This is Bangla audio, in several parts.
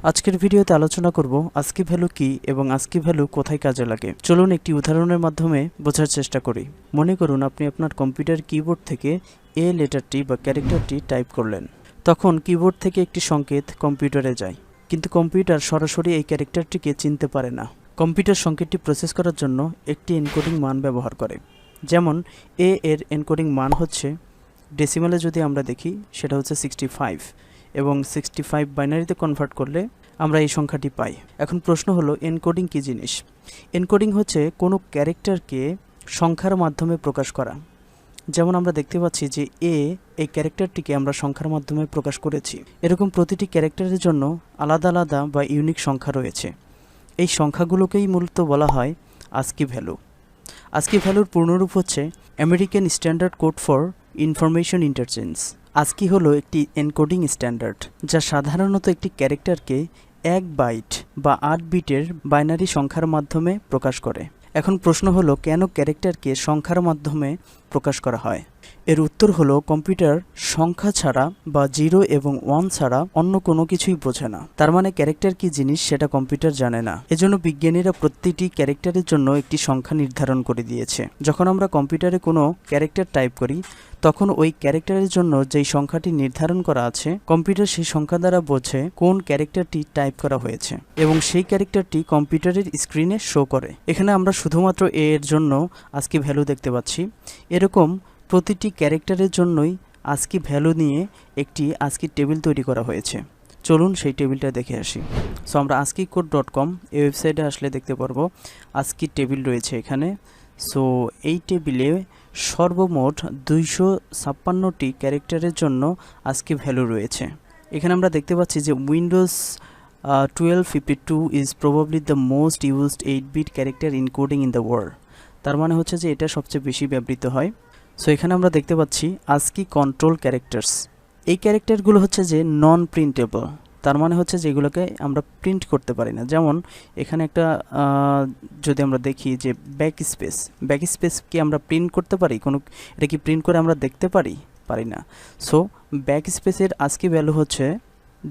আজকের ভিডিওতে আলোচনা করব আস্কি ভ্যালু কি এবং আস্কি ভ্যালু কোথায় কাজে লাগে। চলুন একটি উদাহরণের মাধ্যমে বোঝার চেষ্টা করি। মনে করুন আপনি আপনার কম্পিউটার কিবোর্ড থেকে এ লেটারটি বা ক্যারেক্টারটি টাইপ করলেন। তখন কিবোর্ড থেকে একটি সংকেত কম্পিউটারে যায়, কিন্তু কম্পিউটার সরাসরি এই ক্যারেক্টারটিকে চিনতে পারে না। কম্পিউটার সংকেতটি প্রসেস করার জন্য একটি এনকোডিং মান ব্যবহার করে। যেমন এ এর এনকোডিং মান হচ্ছে, ডেসিমালে যদি আমরা দেখি সেটা হচ্ছে 65 এবং 65 বাইনারিতে কনভার্ট করলে আমরা এই সংখ্যাটি পাই। এখন প্রশ্ন হলো এনকোডিং কী জিনিস? এনকোডিং হচ্ছে কোনো ক্যারেক্টারকে সংখ্যার মাধ্যমে প্রকাশ করা। যেমন আমরা দেখতে পাচ্ছি যে এই ক্যারেক্টারটিকে আমরা সংখ্যার মাধ্যমে প্রকাশ করেছি। এরকম প্রতিটি ক্যারেক্টারের জন্য আলাদা আলাদা বা ইউনিক সংখ্যা রয়েছে। এই সংখ্যাগুলোকেই মূলত বলা হয় আস্কি ভ্যালু। আস্কি ভ্যালুর পূর্ণরূপ হচ্ছে American standard code for information interchange. ASCII হলো একটি এনকোডিং স্ট্যান্ডার্ড যা সাধারণত একটি ক্যারেক্টারকে 1 বাইট বা 8 বিটের বাইনারি সংখ্যার মাধ্যমে প্রকাশ করে। এখন প্রশ্ন হলো কেন ক্যারেক্টারকে সংখ্যার মাধ্যমে প্রকাশ করা হয়? এর উত্তর হলো কম্পিউটার সংখ্যা ছাড়া বা 0 এবং 1 ছাড়া অন্য কোনো কিছুই বোঝে না। তার মানে ক্যারেক্টার কি জিনিস সেটা কম্পিউটার জানে না। এজন্য বিজ্ঞানীরা প্রতিটি ক্যারেক্টারের জন্য একটি সংখ্যা নির্ধারণ করে দিয়েছে। যখন আমরা কম্পিউটারে কোনো ক্যারেক্টার টাইপ করি তখন ওই ক্যারেক্টারের জন্য যেই সংখ্যাটি নির্ধারণ করা আছে কম্পিউটার সেই সংখ্যা দ্বারা বোঝে কোন ক্যারেক্টারটি টাইপ করা হয়েছে এবং সেই ক্যারেক্টারটি কম্পিউটারের স্ক্রিনে শো করে। এখানে আমরা শুধুমাত্র এর জন্য আস্কি ভ্যালু দেখতে পাচ্ছি। এরকম প্রতিটি ক্যারেক্টারের জন্যই আস্কি ভ্যালু নিয়ে একটি আস্কি টেবিল তৈরি করা হয়েছে। চলুন সেই টেবিলটা দেখে আসি। সো আমরা ASCII-code.com এই ওয়েবসাইটে আসলে দেখতে পারবো আস্কি টেবিল রয়েছে এখানে। সো এই টেবিলে সর্বমোট 256টি ক্যারেক্টারের জন্য আস্কি ভ্যালু রয়েছে। এখানে আমরা দেখতে পাচ্ছি যে Windows 1252 is probably the most used 8-bit character encoding in the world. তার মানে হচ্ছে যে এটা সবচেয়ে বেশি ব্যবহৃত হয়। সো এখানে আমরা দেখতে পাচ্ছি আস্কি কন্ট্রোল ক্যারেক্টার্স। এই ক্যারেক্টারগুলো হচ্ছে যে নন প্রিন্টেবল, তার মানে হচ্ছে যে এগুলোকে আমরা প্রিন্ট করতে পারি না। যেমন এখানে একটা যদি আমরা দেখি যে ব্যাক স্পেস কি আমরা প্রিন্ট করতে পারি? এটা কি প্রিন্ট করে আমরা দেখতে পারি না। সো ব্যাক স্পেসের আস্কি ভ্যালু হচ্ছে,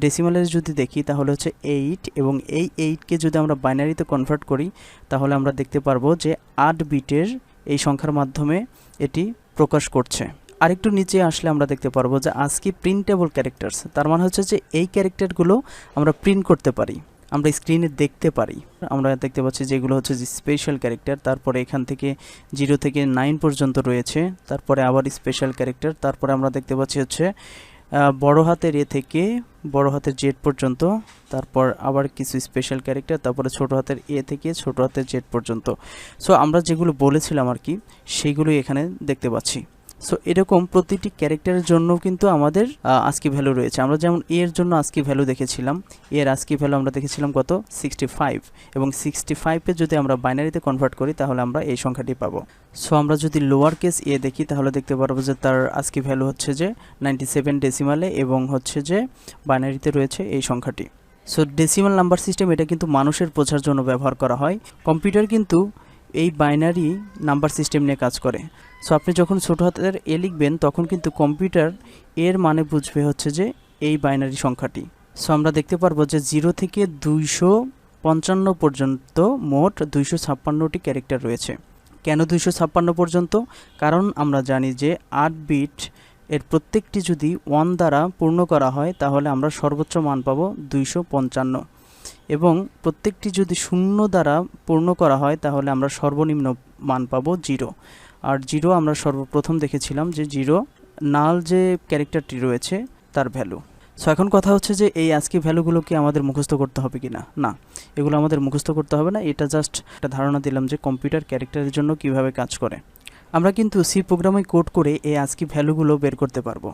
ডেসিমালের যদি দেখি তাহলে হচ্ছে 8 এবং এই 8কে যদি আমরা বাইনারিতে কনভার্ট করি তাহলে আমরা দেখতে পারবো যে 8 বিটের এই সংখ্যার মাধ্যমে এটি প্রকাশ করছে। আরেকটু নিচে আসলে আমরা দেখতে পারবো যে আস্কি প্রিন্টেবল ক্যারেক্টার্স, তার মানে হচ্ছে যে এই ক্যারেক্টারগুলো আমরা প্রিন্ট করতে পারি, আমরা স্ক্রিনে দেখতে পারি। আমরা দেখতে পাচ্ছি যেগুলো হচ্ছে যে স্পেশাল ক্যারেক্টার, তারপরে এখান থেকে 0 থেকে 9 পর্যন্ত রয়েছে, তারপরে আবার স্পেশাল ক্যারেক্টার, তারপরে আমরা দেখতে পাচ্ছি হচ্ছে বড় হাতের এ থেকে বড় হাতের জেড পর্যন্ত, তারপর আবার কিছু স্পেশাল ক্যারেক্টার, তারপরে ছোট হাতের এ থেকে ছোট হাতের জেড পর্যন্ত। সো আমরা যেগুলো বলেছিলাম আর কি সেইগুলোই এখানে দেখতে পাচ্ছি। সো এরকম প্রতিটি ক্যারেক্টারের জন্য কিন্তু আমাদের আস্কি ভ্যালু রয়েছে। আমরা যেমন এর জন্য আস্কি ভ্যালু দেখেছিলাম, এর আস্কি ভ্যালু আমরা দেখেছিলাম কত? 65, এবং 65-এ যদি আমরা বাইনারিতে কনভার্ট করি তাহলে আমরা এই সংখ্যাটি পাবো। সো আমরা যদি লোয়ার কেস এ দেখি তাহলে দেখতে পারবো যে তার আস্কি ভ্যালু হচ্ছে যে 97 ডেসিমালে এবং হচ্ছে যে বাইনারিতে রয়েছে এই সংখ্যাটি। সো ডেসিমাল নাম্বার সিস্টেম এটা কিন্তু মানুষের বোঝার জন্য ব্যবহার করা হয়। কম্পিউটার কিন্তু এই বাইনারি নাম্বার সিস্টেম নিয়ে কাজ করে। সো আপনি যখন ছোট হাতের এ লিখবেন তখন কিন্তু কম্পিউটার এর মানে বুঝবে হচ্ছে যে এই বাইনারি সংখ্যাটি। সো আমরা দেখতে পারবো যে 0 থেকে 255 পর্যন্ত মোট 256টি ক্যারেক্টার রয়েছে। কেন 256 পর্যন্ত? কারণ আমরা জানি যে 8 বিট এর প্রত্যেকটি যদি 1 দ্বারা পূর্ণ করা হয় তাহলে আমরা সর্বোচ্চ মান পাবো 255, এবং প্রত্যেকটি যদি 0 দ্বারা পূর্ণ করা হয় তাহলে আমরা সর্বনিম্ন মান পাবো 0। আর 0 আমরা সর্বপ্রথম দেখেছিলাম যে 0 নাল যে ক্যারেক্টারটি রয়েছে তার ভ্যালু। সো এখন কথা হচ্ছে যে এই আস্কি ভ্যালুগুলো কি আমাদের মুখস্থ করতে হবে কি না? না, এগুলো আমাদের মুখস্থ করতে হবে না। এটা জাস্ট একটা ধারণা দিলাম যে কম্পিউটার ক্যারেক্টারের জন্য কিভাবে কাজ করে। আমরা কিন্তু সি প্রোগ্রামে কোড করে এই আস্কি ভ্যালুগুলো বের করতে পারবো।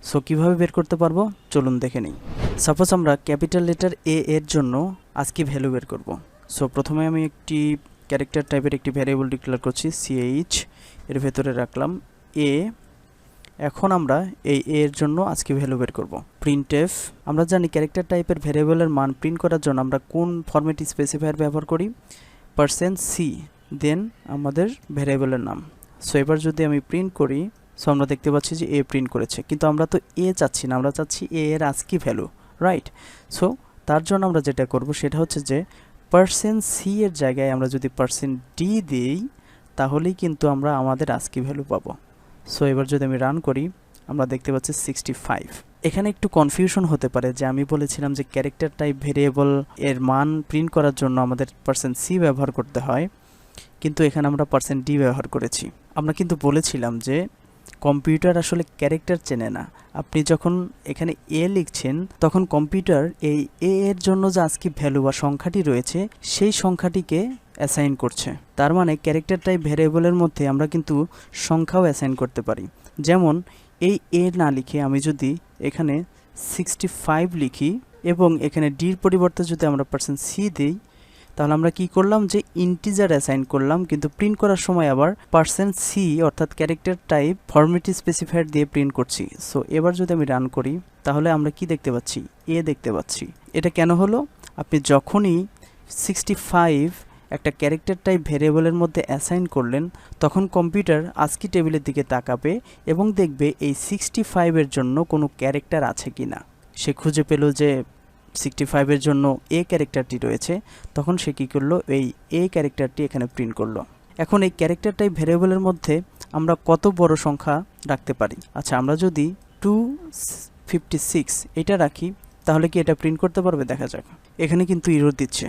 সো কীভাবে বের করতে পারবো চলুন দেখে নিই। সাপোজ আমরা ক্যাপিটাল লেটার এ এর জন্য আস্কি ভ্যালু বের করব। সো প্রথমে আমি একটি ক্যারেক্টার টাইপের একটি ভ্যারিয়েবল ডিক্লেয়ার করছি, ch, এর ভেতরে রাখলাম এ। এখন আমরা এই এর জন্য আস্কি ভ্যালু বের করব। প্রিন্টএফ, আমরা জানি ক্যারেক্টার টাইপের ভ্যারিয়েবলের মান প্রিন্ট করার জন্য আমরা কোন ফরম্যাট স্পেসিফায়ার ব্যবহার করি? %c, দেন আমাদের ভ্যারিয়েবলের নাম। সো এবার যদি আমি প্রিন্ট করি, সো আমরা দেখতে পাচ্ছি যে এ প্রিন্ট করেছে, কিন্তু আমরা তো এ চাচ্ছি না, আমরা চাচ্ছি এ এর আস্কি ভ্যালু, রাইট? সো তার জন্য আমরা যেটা করব সেটা হচ্ছে যে %c এর জায়গায় আমরা যদি %d দিই তাহলেই কিন্তু আমরা আমাদের ASCII ভ্যালু পাবো। সো এবার যদি আমি রান করি আমরা দেখতে পাচ্ছি 65। এখানে একটু কনফিউশন হতে পারে যে আমি বলেছিলাম যে ক্যারেক্টার টাইপ ভেরিয়েবল এর মান প্রিন্ট করার জন্য আমাদের %c ব্যবহার করতে হয়, কিন্তু এখানে আমরা %d ব্যবহার করেছি। আমরা কিন্তু বলেছিলাম যে কম্পিউটার আসলে ক্যারেক্টার চেনে না। আপনি যখন এখানে এ লিখছেন তখন কম্পিউটার এই এ এর জন্য যে ASCII ভ্যালু বা সংখ্যাটি রয়েছে সেই সংখ্যাটিকে অ্যাসাইন করছে। তার মানে ক্যারেক্টার টাইপ ভ্যারিয়েবলের মধ্যে আমরা কিন্তু সংখ্যাও অ্যাসাইন করতে পারি। যেমন এই এ না লিখে আমি যদি এখানে 65 লিখি এবং এখানে ডির পরিবর্তে যদি আমরা %c দিই তাহলে আমরা কি করলাম যে ইন্টিজার অ্যাসাইন করলাম, কিন্তু প্রিন্ট করার সময় আবার %c অর্থাৎ ক্যারেক্টার টাইপ ফরম্যাট স্পেসিফায়ার দিয়ে প্রিন্ট করছি। সো এবার যদি আমি রান করি তাহলে আমরা কি দেখতে পাচ্ছি, এ দেখতে পাচ্ছি। এটা কেন হলো? আপনি যখনই 65 একটা ক্যারেক্টার টাইপ ভেরিয়েবলের মধ্যে অ্যাসাইন করলেন তখন কম্পিউটার ASCII টেবিলের দিকে তাকাবে এবং দেখবে এই 65 এর জন্য কোনো ক্যারেক্টার আছে কিনা। সে খুঁজে পেল যে 65 এর জন্য এ ক্যারেক্টারটি রয়েছে, তখন সে কী করলো, এই এ ক্যারেক্টারটি এখানে প্রিন্ট করলো। এখন এই ক্যারেক্টার টাইপ ভেরিয়েবলের মধ্যে আমরা কত বড় সংখ্যা রাখতে পারি? আচ্ছা, আমরা যদি 256 এটা রাখি তাহলে কি এটা প্রিন্ট করতে পারবে? দেখা যাক। এখানে কিন্তু এরর দিচ্ছে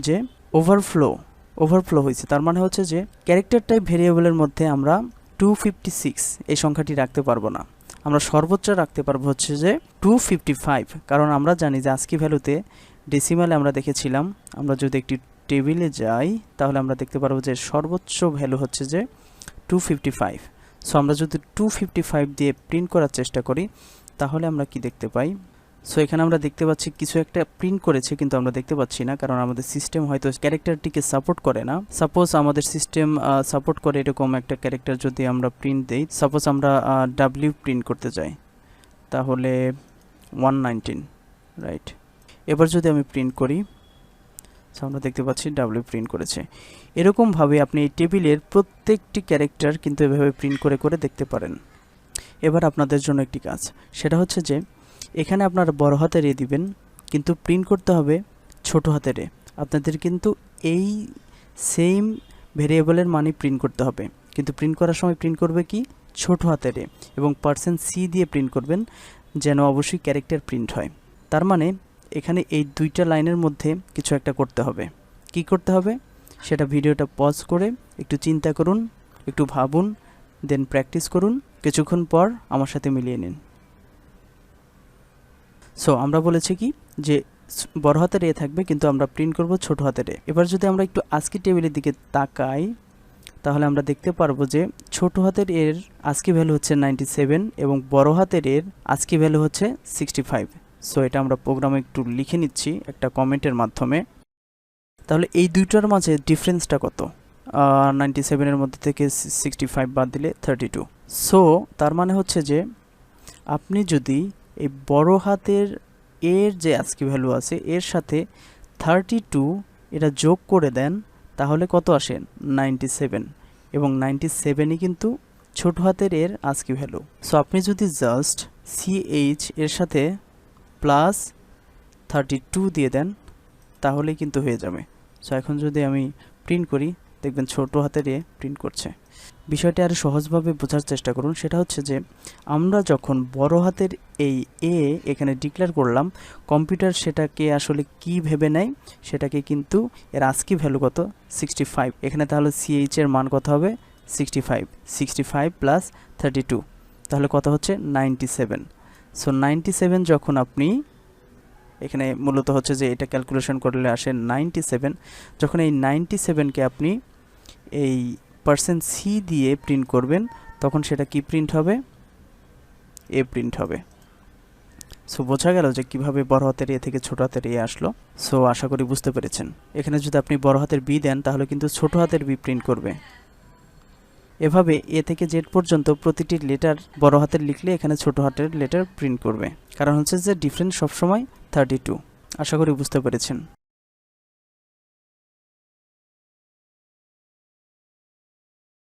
যে ওভারফ্লো হয়েছে। তার মানে হচ্ছে যে ক্যারেক্টার টাইপ ভেরিয়েবলের মধ্যে আমরা 256 এই সংখ্যাটি রাখতে পারবো না। আমরা সর্বোচ্চ রাখতে পারবো হচ্ছে যে 255, কারণ আমরা জানি যে ASCII ভ্যালুতে ডেসিমালে আমরা দেখেছিলাম। আমরা যদি একটি টেবিলে যাই তাহলে আমরা দেখতে পারবো যে সর্বোচ্চ ভ্যালু হচ্ছে যে 255। সো আমরা যদি 255 দিয়ে প্রিন্ট করার চেষ্টা করি তাহলে আমরা কি দেখতে পাই? সো এখানে আমরা দেখতে পাচ্ছি কিছু একটা প্রিন্ট করেছে, কিন্তু আমরা দেখতে পাচ্ছি না, কারণ আমাদের সিস্টেম হয়তো ক্যারেক্টারটিকে সাপোর্ট করে না। সাপোজ আমাদের সিস্টেম সাপোর্ট করে এরকম একটা ক্যারেক্টার যদি আমরা প্রিন্ট দেই, সাপোজ আমরা W প্রিন্ট করতে চাই তাহলে 119, রাইট। এবার যদি আমি প্রিন্ট করি সো আমরা দেখতে পাচ্ছি W প্রিন্ট করেছে। এরকমভাবে আপনি এই টেবিলের প্রত্যেকটি ক্যারেক্টার কিন্তু এভাবে প্রিন্ট করে করে দেখতে পারেন। এবার আপনাদের জন্য একটি কাজ, সেটা হচ্ছে যে এখানে আপনারা বড় হাতের এ দিবেন, কিন্তু প্রিন্ট করতে হবে ছোট হাতের এ। আপনাদের কিন্তু এই সেম ভেরিয়েবলের মানই প্রিন্ট করতে হবে, কিন্তু প্রিন্ট করার সময় প্রিন্ট করবে কি ছোট হাতের এ, এবং %c দিয়ে প্রিন্ট করবেন যেন অবশ্যই ক্যারেক্টার প্রিন্ট হয়। তার মানে এখানে এই দুইটা লাইনের মধ্যে কিছু একটা করতে হবে। কি করতে হবে সেটা ভিডিওটা পজ করে একটু চিন্তা করুন, একটু ভাবুন, দেন প্র্যাকটিস করুন। কিছুক্ষণ পর আমার সাথে মিলিয়ে নিন। সো আমরা বলেছি কি যে বড় হাতের এ থাকবে, কিন্তু আমরা প্রিন্ট করব ছোট হাতের এ। এবার যদি আমরা একটু ASCII টেবিলের দিকে তাকাই তাহলে আমরা দেখতে পারবো যে ছোট হাতের এর ASCII ভ্যালু হচ্ছে 97 এবং বড় হাতের এর ASCII ভ্যালু হচ্ছে 65। সো এটা আমরা প্রোগ্রামে একটু লিখে নিচ্ছি একটা কমেন্টের মাধ্যমে। তাহলে এই দুইটার মাঝে ডিফারেন্সটা কত? 97 এর মধ্যে থেকে 65 বাদ দিলে 32। সো তার মানে হচ্ছে যে আপনি যদি এই বড় হাতের এর যে ASCII ভ্যালু আছে এর সাথে 32 এটা যোগ করে দেন তাহলে কত আসে? 97, এবং 97ই কিন্তু ছোট হাতের এর ASCII ভ্যালু। সো আপনি যদি জাস্ট CH এর সাথে প্লাস 32 দিয়ে দেন তাহলেই কিন্তু হয়ে যাবে। সো এখন যদি আমি প্রিন্ট করি দেখবেন ছোট হাতের এ প্রিন্ট করছে। বিষয়টি আরও সহজভাবে বোঝার চেষ্টা করুন। সেটা হচ্ছে যে আমরা যখন বড় হাতের এই এ এখানে ডিক্লেয়ার করলাম, কম্পিউটার সেটাকে আসলে কি ভেবে নেয়, সেটাকে কিন্তু এর ASCII ভ্যালু কত? 65। এখানে তাহলে CH এর মান কত হবে? 65 প্লাস 32 তাহলে কত হচ্ছে? 97। সো 97 যখন আপনি এখানে মূলত হচ্ছে যে এটা ক্যালকুলেশন করলে আসে 97। যখন এই 97কে আপনি এই %c দিয়ে প্রিন্ট করবেন তখন সেটা কি প্রিন্ট হবে? এ প্রিন্ট হবে। সো বোঝা গেল যে কিভাবে বড় হাতের এ থেকে ছোট হাতের এ আসলো। সো আশা করি বুঝতে পেরেছেন। এখানে যদি আপনি বড় হাতের বি দেন তাহলে কিন্তু ছোট হাতের বি প্রিন্ট করবে। এভাবে এ থেকে জেড পর্যন্ত প্রতিটি লেটার বড় হাতের লিখলে এখানে ছোট হাতের লেটার প্রিন্ট করবে, কারণ হচ্ছে যে ডিফারেন্স সবসময় 32। আশা করি বুঝতে পেরেছেন।